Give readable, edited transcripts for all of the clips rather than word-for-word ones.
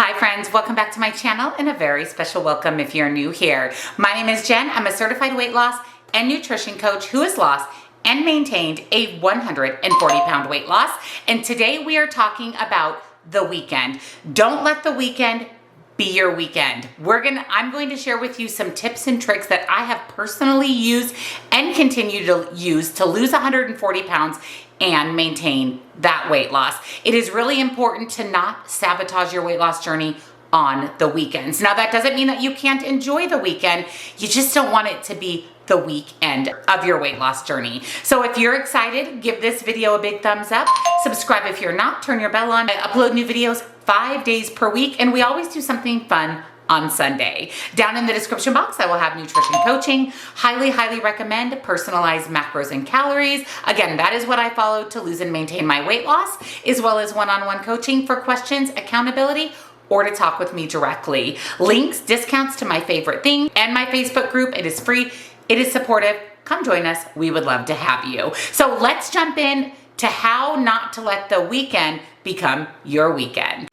Hi friends, welcome back to my channel and a very special welcome if you're new here. My name is Jen. I'm a certified weight loss and nutrition coach who has lost and maintained a 140-pound weight loss. And today we are talking about the weekend. Don't let the weekend be your weekend. I'm going to share with you some tips and tricks that I have personally used and continue to use to lose 140 pounds and maintain that weight loss. It is really important to not sabotage your weight loss journey on the weekends. Now that doesn't mean that you can't enjoy the weekend. You just don't want it to be the weekend of your weight loss journey. So if you're excited, give this video a big thumbs up. Subscribe if you're not, turn your bell on. I upload new videos 5 days per week and we always do something fun on Sunday. Down in the description box, I will have nutrition coaching. Highly recommend personalized macros and calories. Again, that is what I follow to lose and maintain my weight loss, as well as one-on-one coaching for questions, accountability, or to talk with me directly. Links, discounts to my favorite thing, and my Facebook group. It is free, it is supportive. Come join us, we would love to have you. So let's jump in to how not to let the weekend become your weekend.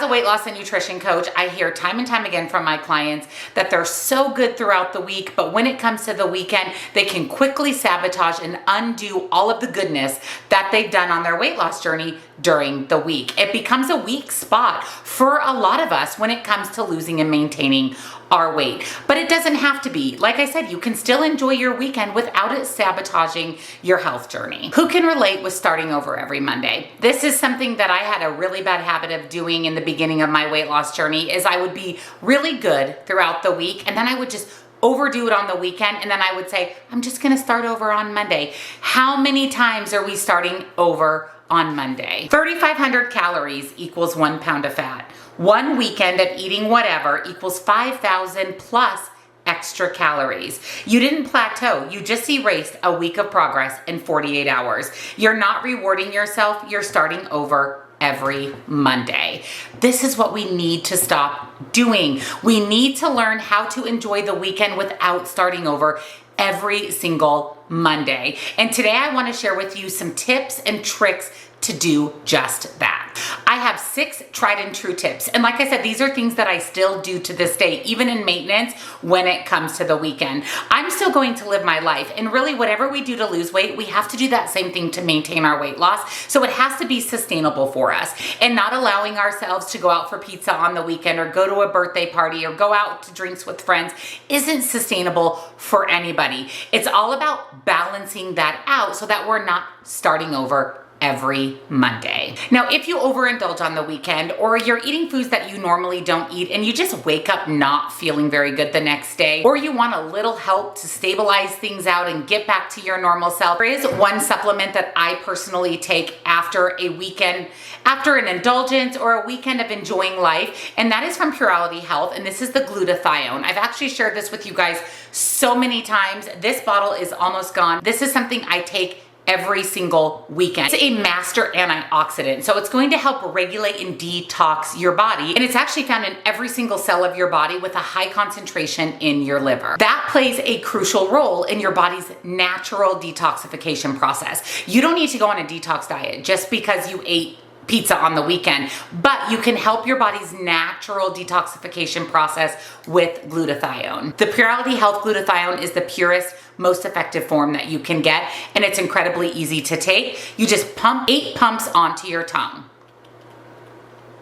Weight loss and nutrition coach, I hear time and time again from my clients that they're so good throughout the week, but when it comes to the weekend, they can quickly sabotage and undo all of the goodness that they've done on their weight loss journey during the week. It becomes a weak spot for a lot of us when it comes to losing and maintaining our weight. But it doesn't have to be. Like I said, you can still enjoy your weekend without it sabotaging your health journey. Who can relate with starting over every Monday? This is something that I had a really bad habit of doing in the beginning of my weight loss journey, is I would be really good throughout the week and then I would just overdo it on the weekend and then I would say, I'm just gonna start over on Monday. How many times are we starting over on Monday? 3,500 calories equals 1 pound of fat. One weekend of eating whatever equals 5,000 plus extra calories. You didn't plateau, you just erased a week of progress in 48 hours. You're not rewarding yourself, you're starting over every Monday. This is what we need to stop doing. We need to learn how to enjoy the weekend without starting over every single Monday. And today I want to share with you some tips and tricks to do just that. I have 6 tried and true tips. And like I said, these are things that I still do to this day, even in maintenance when it comes to the weekend. I'm still going to live my life. And really whatever we do to lose weight, we have to do that same thing to maintain our weight loss. So it has to be sustainable for us, and not allowing ourselves to go out for pizza on the weekend or go to a birthday party or go out to drinks with friends isn't sustainable for anybody. It's all about balancing that out so that we're not starting over every Monday. Now, if you overindulge on the weekend or you're eating foods that you normally don't eat and you just wake up not feeling very good the next day, or you want a little help to stabilize things out and get back to your normal self, there is one supplement that I personally take after a weekend, after an indulgence or a weekend of enjoying life, and that is from MudWtr Health, and this is the glutathione. I've actually shared this with you guys so many times. This bottle is almost gone. This is something I take every single weekend. It's a master antioxidant, so it's going to help regulate and detox your body, and it's actually found in every single cell of your body with a high concentration in your liver. That plays a crucial role in your body's natural detoxification process. You don't need to go on a detox diet just because you ate pizza on the weekend, but you can help your body's natural detoxification process with glutathione. The MudWtr Health glutathione is the purest, most effective form that you can get, and it's incredibly easy to take. You just pump 8 pumps onto your tongue.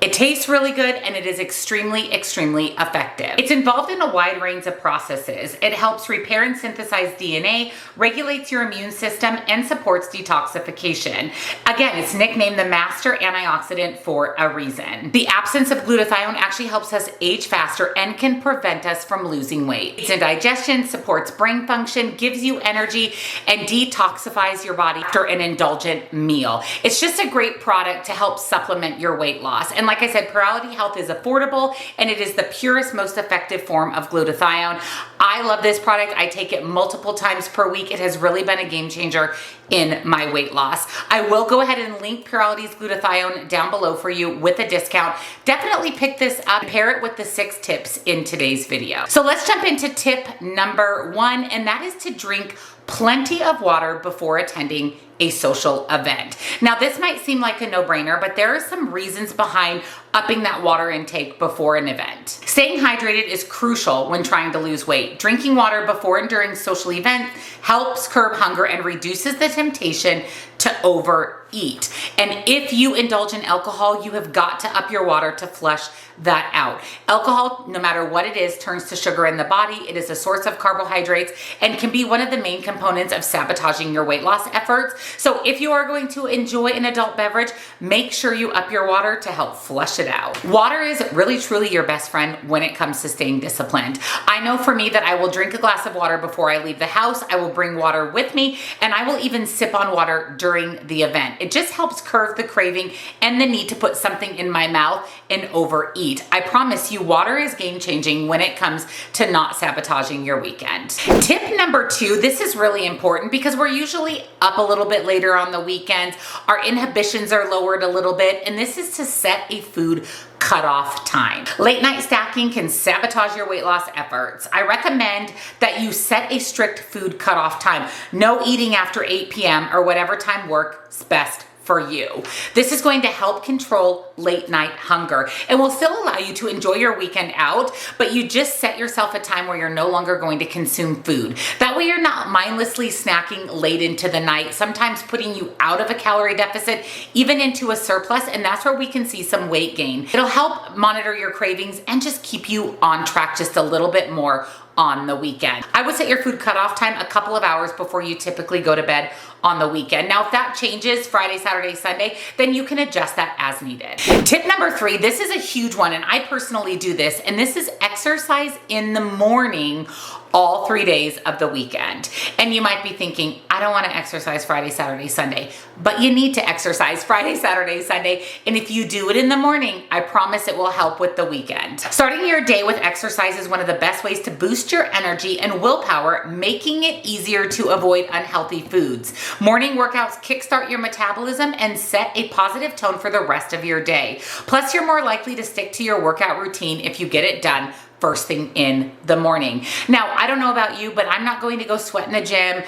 It tastes really good and it is extremely effective. It's involved in a wide range of processes. It helps repair and synthesize DNA, regulates your immune system, and supports detoxification. Again, it's nicknamed the master antioxidant for a reason. The absence of glutathione actually helps us age faster and can prevent us from losing weight. It's in digestion, supports brain function, gives you energy, and detoxifies your body after an indulgent meal. It's just a great product to help supplement your weight loss. And like I said, MudWtr Health is affordable and it is the purest, most effective form of glutathione. I love this product. I take it multiple times per week. It has really been a game changer in my weight loss. I will go ahead and link Purality's glutathione down below for you with a discount. Definitely pick this up, pair it with the 6 tips in today's video. So let's jump into tip number 1, and that is to drink plenty of water before attending a social event. Now, this might seem like a no-brainer, but there are some reasons behind upping that water intake before an event. Staying hydrated is crucial when trying to lose weight. Drinking water before and during social events helps curb hunger and reduces the temptation to overeat. And if you indulge in alcohol, you have got to up your water to flush that out. Alcohol, no matter what it is, turns to sugar in the body. It is a source of carbohydrates and can be one of the main components of sabotaging your weight loss efforts. So if you are going to enjoy an adult beverage, make sure you up your water to help flush it out. Water is really truly your best friend when it comes to staying disciplined. I know for me that I will drink a glass of water before I leave the house. I will bring water with me, and I will even sip on water during the event. It just helps curb the craving and the need to put something in my mouth and overeat. I promise you, water is game-changing when it comes to not sabotaging your weekend. Tip number 2, this is really important because we're usually up a little bit later on the weekends. Our inhibitions are lowered a little bit, and this is to set a food cutoff time. Late night stacking can sabotage your weight loss efforts. I recommend that you set a strict food cutoff time. No eating after 8 p.m. or whatever time works best for you. This is going to help control late night hunger and will still allow you to enjoy your weekend out, but you just set yourself a time where you're no longer going to consume food. That way you're not mindlessly snacking late into the night, sometimes putting you out of a calorie deficit, even into a surplus, and that's where we can see some weight gain. It'll help monitor your cravings and just keep you on track just a little bit more on the weekend. I would set your food cutoff time a couple of hours before you typically go to bed on the weekend. Now, if that changes Friday, Saturday, Sunday, then you can adjust that as needed. Tip number 3, this is a huge one, and I personally do this, and this is exercise in the morning all 3 days of the weekend. And you might be thinking, I don't want to exercise Friday, Saturday, Sunday, but you need to exercise Friday, Saturday, Sunday. And if you do it in the morning, I promise it will help with the weekend. Starting your day with exercise is one of the best ways to boost your energy and willpower, making it easier to avoid unhealthy foods. Morning workouts kickstart your metabolism and set a positive tone for the rest of your day. Plus, you're more likely to stick to your workout routine if you get it done first thing in the morning. Now, I don't know about you, but I'm not going to go sweat in the gym.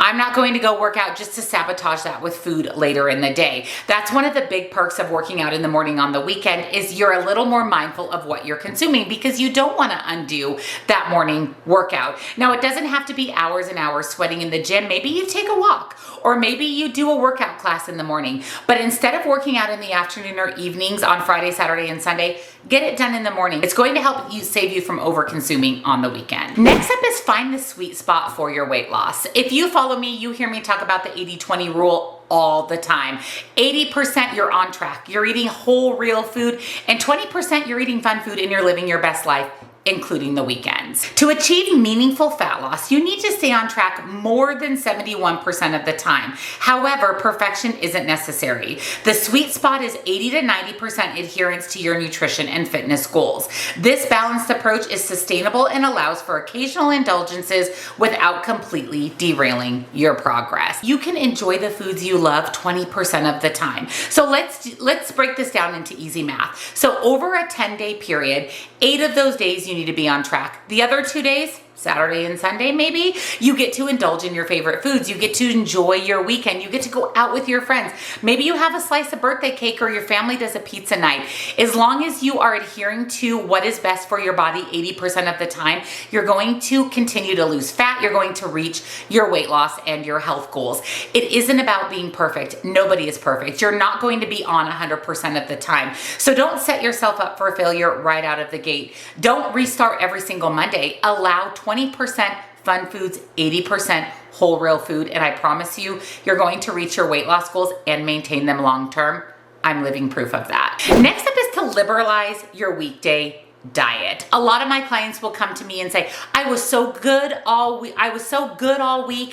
I'm not going to go work out just to sabotage that with food later in the day. That's one of the big perks of working out in the morning on the weekend is you're a little more mindful of what you're consuming because you don't want to undo that morning workout. Now, it doesn't have to be hours and hours sweating in the gym. Maybe you take a walk or maybe you do a workout class in the morning. But instead of working out in the afternoon or evenings on Friday, Saturday, and Sunday, get it done in the morning. It's going to help you save you from over consuming on the weekend. Next up is find the sweet spot for your weight loss. If you follow me, you hear me talk about the 80-20 rule all the time. 80% you're on track. You're eating whole real food, and 20% you're eating fun food and you're living your best life, including the weekends. To achieve meaningful fat loss, you need to stay on track more than 71% of the time. However, perfection isn't necessary. The sweet spot is 80 to 90% adherence to your nutrition and fitness goals. This balanced approach is sustainable and allows for occasional indulgences without completely derailing your progress. You can enjoy the foods you love 20% of the time. So let's break this down into easy math. So over a 10-day period, 8 of those days you need to be on track. The other 2 days, Saturday and Sunday maybe, you get to indulge in your favorite foods. You get to enjoy your weekend. You get to go out with your friends. Maybe you have a slice of birthday cake or your family does a pizza night. As long as you are adhering to what is best for your body 80% of the time, you're going to continue to lose fat. You're going to reach your weight loss and your health goals. It isn't about being perfect. Nobody is perfect. You're not going to be on 100% of the time. So don't set yourself up for failure right out of the gate. Don't restart every single Monday. Allow 20% fun foods, 80% whole real food, and I promise you, you're going to reach your weight loss goals and maintain them long term. I'm living proof of that. Next up is to liberalize your weekday diet. A lot of my clients will come to me and say, I was so good all week,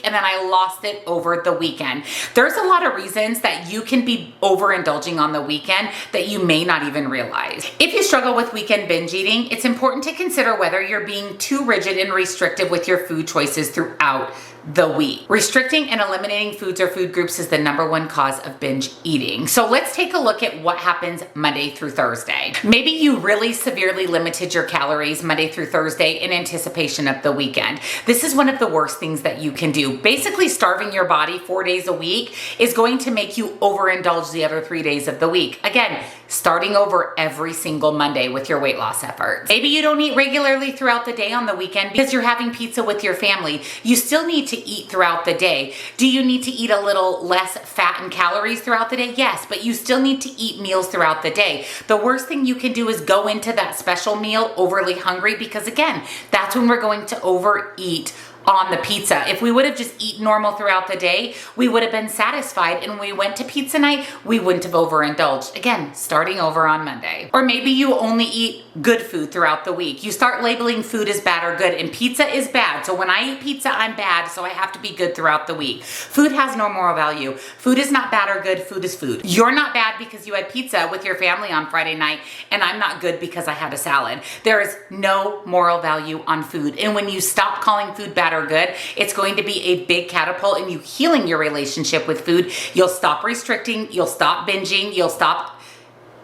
and then I lost it over the weekend. There's a lot of reasons that you can be overindulging on the weekend that you may not even realize. If you struggle with weekend binge eating, it's important to consider whether you're being too rigid and restrictive with your food choices throughout the week. Restricting and eliminating foods or food groups is the #1 cause of binge eating. So let's take a look at what happens Monday through Thursday. Maybe you really severely limited your calories Monday through Thursday in anticipation of the weekend. This is one of the worst things that you can do. Basically, starving your body 4 days a week is going to make you overindulge the other 3 days of the week. Again, starting over every single Monday with your weight loss efforts. Maybe you don't eat regularly throughout the day on the weekend because you're having pizza with your family. You still need to eat throughout the day. Do you need to eat a little less fat and calories throughout the day? Yes, but you still need to eat meals throughout the day. The worst thing you can do is go into that special meal overly hungry, because again, that's when we're going to overeat on the pizza. If we would have just eaten normal throughout the day, we would have been satisfied, and when we went to pizza night, we wouldn't have overindulged. Again, starting over on Monday. Or maybe you only eat good food throughout the week. You start labeling food as bad or good, and pizza is bad. So when I eat pizza, I'm bad, so I have to be good throughout the week. Food has no moral value. Food is not bad or good, food is food. You're not bad because you had pizza with your family on Friday night, and I'm not good because I had a salad. There is no moral value on food. And when you stop calling food bad or good, it's going to be a big catapult in you healing your relationship with food. You'll stop restricting, you'll stop binging, you'll stop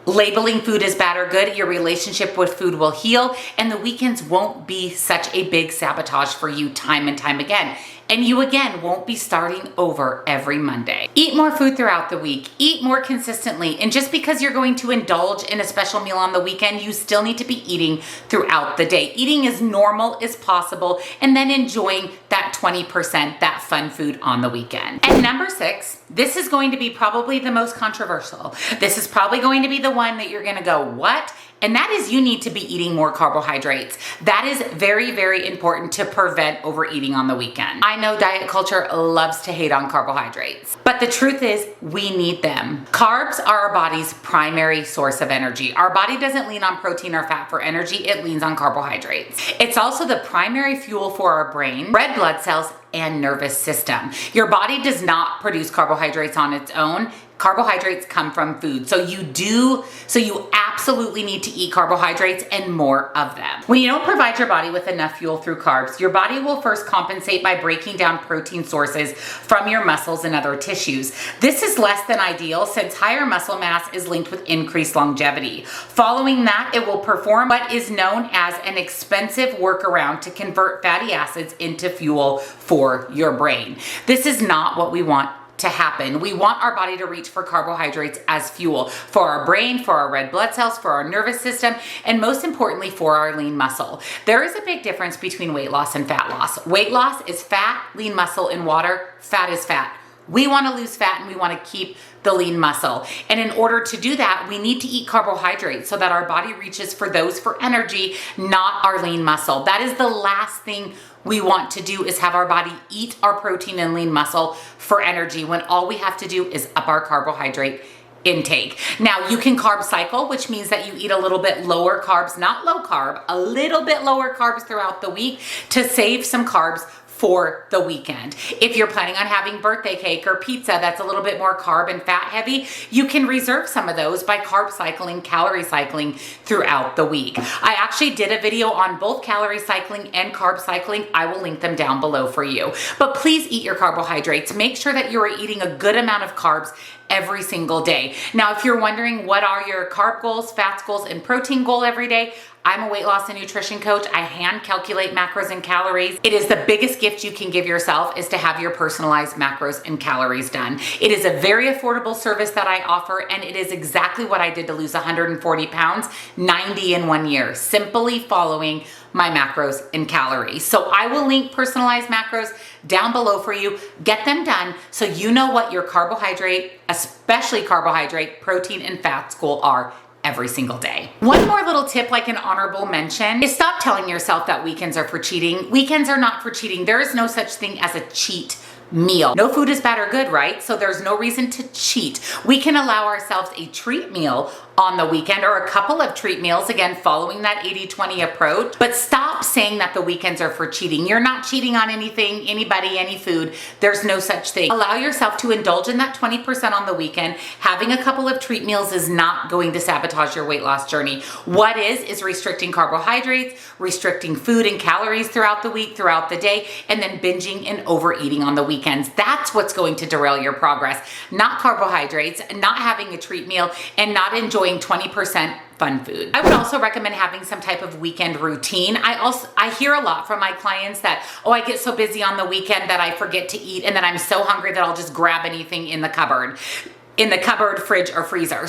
labeling food as bad or good. Your relationship with food will heal, and the weekends won't be such a big sabotage for you time and time again. And you again won't be starting over every Monday. Eat more food throughout the week. Eat more consistently. And just because you're going to indulge in a special meal on the weekend, you still need to be eating throughout the day. Eating as normal as possible, and then enjoying that 20%, that fun food on the weekend. And #6, this is going to be probably the most controversial. This is probably going to be the one that you're gonna go, what? And that is, you need to be eating more carbohydrates. That is very, very important to prevent overeating on the weekend. I know diet culture loves to hate on carbohydrates, but the truth is we need them. Carbs are our body's primary source of energy. Our body doesn't lean on protein or fat for energy, it leans on carbohydrates. It's also the primary fuel for our brain, red blood cells, and nervous system. Your body does not produce carbohydrates on its own. Carbohydrates come from food. So you absolutely need to eat carbohydrates and more of them. When you don't provide your body with enough fuel through carbs, your body will first compensate by breaking down protein sources from your muscles and other tissues. This is less than ideal since higher muscle mass is linked with increased longevity. Following that, it will perform what is known as an expensive workaround to convert fatty acids into fuel for your brain. This is not what we want to happen. We want our body to reach for carbohydrates as fuel for our brain, for our red blood cells, for our nervous system, and most importantly, for our lean muscle. There is a big difference between weight loss and fat loss. Weight loss is fat, lean muscle, and water. Fat is fat. We want to lose fat and we want to keep the lean muscle. And in order to do that, we need to eat carbohydrates so that our body reaches for those for energy, not our lean muscle. That is the last thing we want to do, is have our body eat our protein and lean muscle for energy, when all we have to do is up our carbohydrate intake. Now, you can carb cycle, which means that you eat a little bit lower carbs, not low carb, a little bit lower carbs throughout the week to save some carbs for the weekend. If you're planning on having birthday cake or pizza that's a little bit more carb and fat heavy, you can reserve some of those by carb cycling, calorie cycling throughout the week. I actually did a video on both calorie cycling and carb cycling. I will link them down below for you. But please eat your carbohydrates. Make sure that you are eating a good amount of carbs every single day. Now, if you're wondering what are your carb goals, fats goals, and protein goal every day, I'm a weight loss and nutrition coach. I hand calculate macros and calories. It is the biggest gift you can give yourself, is to have your personalized macros and calories done. It is a very affordable service that I offer, and it is exactly what I did to lose 140 pounds, 90 in 1 year, simply following my macros and calories. So I will link personalized macros down below for you. Get them done so you know what your carbohydrate, especially carbohydrate, protein, and fats goal are every single day. One more little tip, like an honorable mention, is stop telling yourself that weekends are for cheating. Weekends are not for cheating. There is no such thing as a cheat meal. No food is bad or good, right? So there's no reason to cheat. We can allow ourselves a treat meal on the weekend, or a couple of treat meals, again, following that 80-20 approach. But stop saying that the weekends are for cheating. You're not cheating on anything, anybody, any food. There's no such thing. Allow yourself to indulge in that 20% on the weekend. Having a couple of treat meals is not going to sabotage your weight loss journey. What is restricting carbohydrates, restricting food and calories throughout the week, throughout the day, and then binging and overeating on the weekends. That's what's going to derail your progress. Not carbohydrates, not having a treat meal, and not enjoying 20% fun food. I would also recommend having some type of weekend routine. I hear a lot from my clients that, oh, I get so busy on the weekend that I forget to eat, and then I'm so hungry that I'll just grab anything in the cupboard, fridge, or freezer.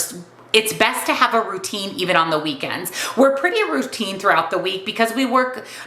It's best to have a routine even on the weekends. We're pretty routine throughout the week because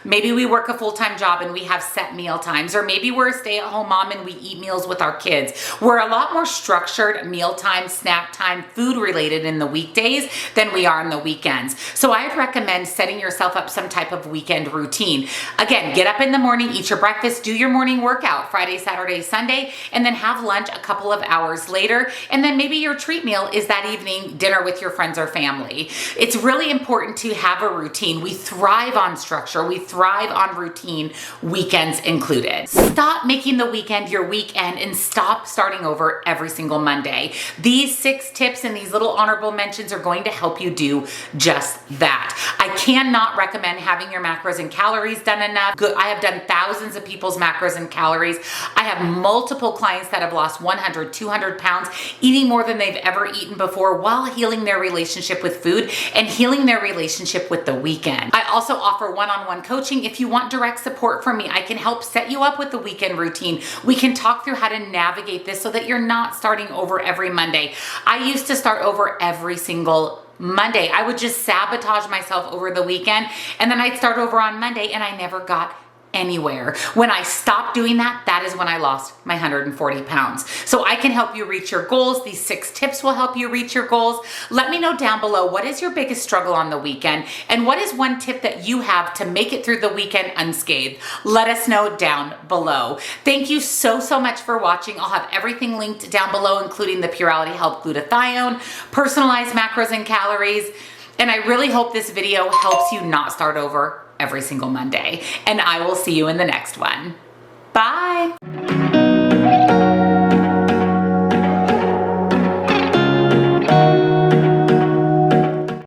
maybe we work a full-time job and we have set meal times, or maybe we're a stay-at-home mom and we eat meals with our kids. We're a lot more structured mealtime, snack time, food related in the weekdays than we are on the weekends. So I'd recommend setting yourself up some type of weekend routine. Again, get up in the morning, eat your breakfast, do your morning workout Friday, Saturday, Sunday, and then have lunch a couple of hours later. And then maybe your treat meal is that evening dinner with your friends or family. It's really important to have a routine. We thrive on structure. We thrive on routine, weekends included. Stop making the weekend your weekend and stop starting over every single Monday. These 6 tips and these little honorable mentions are going to help you do just that. I cannot recommend having your macros and calories done enough. I have done thousands of people's macros and calories. I have multiple clients that have lost 100, 200 pounds, eating more than they've ever eaten before, while healing their relationship with food and healing their relationship with the weekend. I also offer one-on-one coaching. If you want direct support from me, I can help set you up with the weekend routine. We can talk through how to navigate this so that you're not starting over every Monday. I used to start over every single Monday. I would just sabotage myself over the weekend, and then I'd start over on Monday, and I never got anywhere. When I stopped doing that, that is when I lost my 140 pounds. So I can help you reach your goals. These 6 tips will help you reach your goals. Let me know down below, what is your biggest struggle on the weekend? And what is one tip that you have to make it through the weekend unscathed? Let us know down below. Thank you so much for watching. I'll have everything linked down below, including the Purality Health Glutathione, personalized macros and calories. And I really hope this video helps you not start over every single Monday. And I will see you in the next one. Bye.